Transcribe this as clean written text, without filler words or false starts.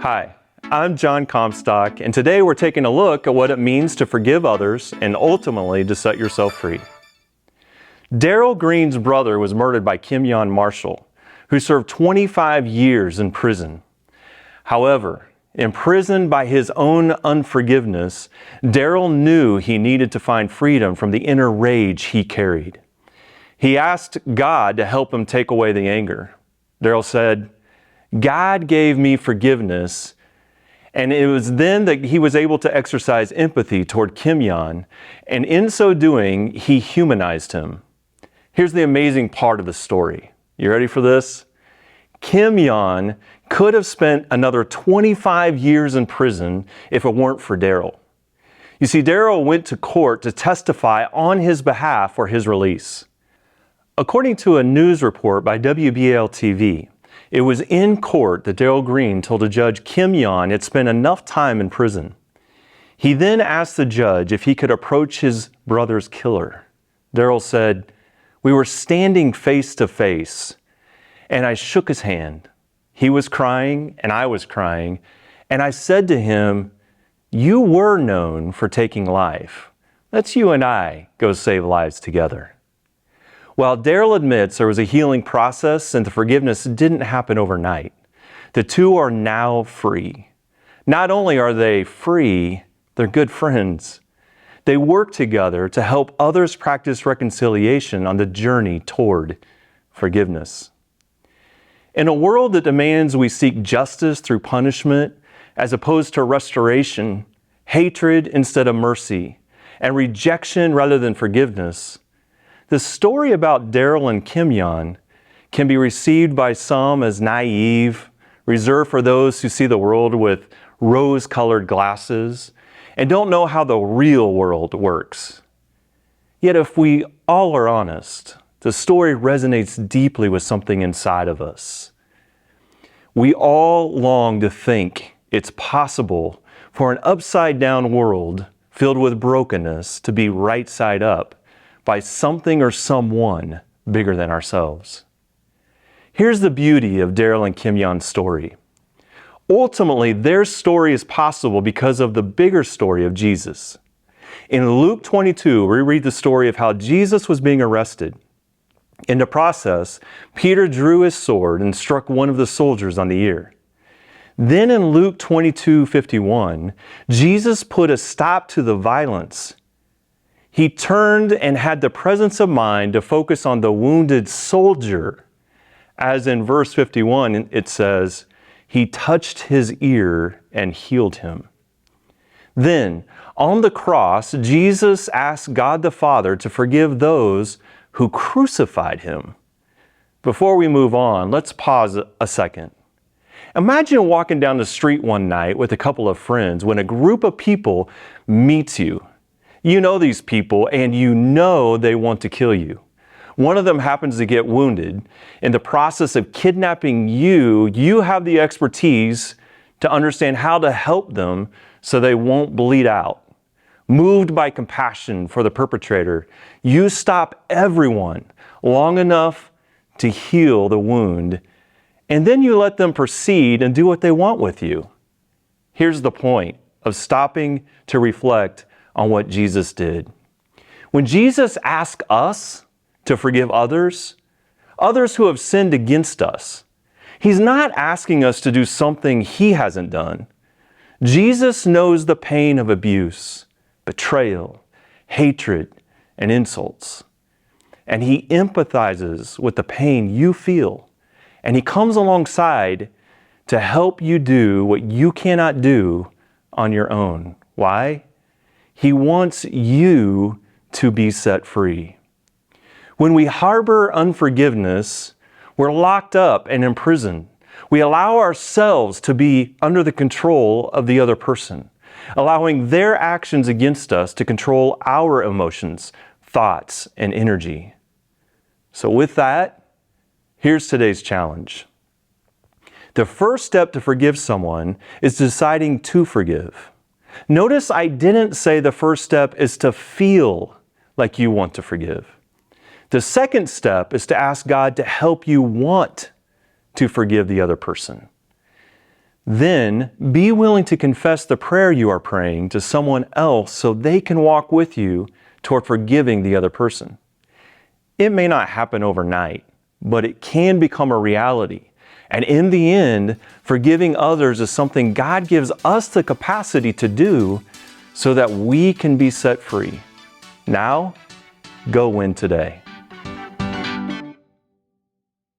Hi, I'm John Comstock, and today we're taking a look at what it means to forgive others and ultimately to set yourself free. Darrell Green's brother was murdered by Kimyon Marshall, who served 25 years in prison. However, imprisoned by his own unforgiveness, Darrell knew he needed to find freedom from the inner rage he carried. He asked God to help him take away the anger. Darrell said, "God gave me forgiveness, and it was then that he was able to exercise empathy toward Kimyon, and in so doing, he humanized him." Here's the amazing part of the story. You ready for this? Kimyon could have spent another 25 years in prison if it weren't for Darrell. You see, Darrell went to court to testify on his behalf for his release. According to a news report by WBAL-TV, it was in court that Darrell Green told a judge Kimyon had spent enough time in prison. He then asked the judge if he could approach his brother's killer. Darrell said, "We were standing face to face, and I shook his hand. He was crying, and I was crying, and I said to him, 'You were known for taking life. Let's you and I go save lives together.'" While Darrell admits there was a healing process and the forgiveness didn't happen overnight, the two are now free. Not only are they free, they're good friends. They work together to help others practice reconciliation on the journey toward forgiveness. In a world that demands we seek justice through punishment as opposed to restoration, hatred instead of mercy, and rejection rather than forgiveness, the story about Darrell and Kimyon can be received by some as naive, reserved for those who see the world with rose-colored glasses and don't know how the real world works. Yet if we all are honest, the story resonates deeply with something inside of us. We all long to think it's possible for an upside-down world filled with brokenness to be right side up by something or someone bigger than ourselves. Here's the beauty of Darrell and Kimyon's story. Ultimately, their story is possible because of the bigger story of Jesus. In Luke 22, we read the story of how Jesus was being arrested. In the process, Peter drew his sword and struck one of the soldiers on the ear. Then in Luke 22:51, Jesus put a stop to the violence. He turned and had the presence of mind to focus on the wounded soldier. As in verse 51, it says, "He touched his ear and healed him." Then, on the cross, Jesus asked God the Father to forgive those who crucified him. Before we move on, let's pause a second. Imagine walking down the street one night with a couple of friends when a group of people meets you. You know these people and you know they want to kill you. One of them happens to get wounded. In the process of kidnapping you, you have the expertise to understand how to help them so they won't bleed out. Moved by compassion for the perpetrator, you stop everyone long enough to heal the wound, and then you let them proceed and do what they want with you. Here's the point of stopping to reflect on what Jesus did. When Jesus asks us to forgive others who have sinned against us, he's not asking us to do something he hasn't done. Jesus knows the pain of abuse, betrayal, hatred, and insults. And he empathizes with the pain you feel. And he comes alongside to help you do what you cannot do on your own. Why? He wants you to be set free. When we harbor unforgiveness, we're locked up and imprisoned. We allow ourselves to be under the control of the other person, allowing their actions against us to control our emotions, thoughts, and energy. So with that, here's today's challenge. The first step to forgive someone is deciding to forgive. Notice I didn't say the first step is to feel like you want to forgive. The second step is to ask God to help you want to forgive the other person. Then be willing to confess the prayer you are praying to someone else so they can walk with you toward forgiving the other person. It may not happen overnight, but it can become a reality. And in the end, forgiving others is something God gives us the capacity to do so that we can be set free. Now, go win today.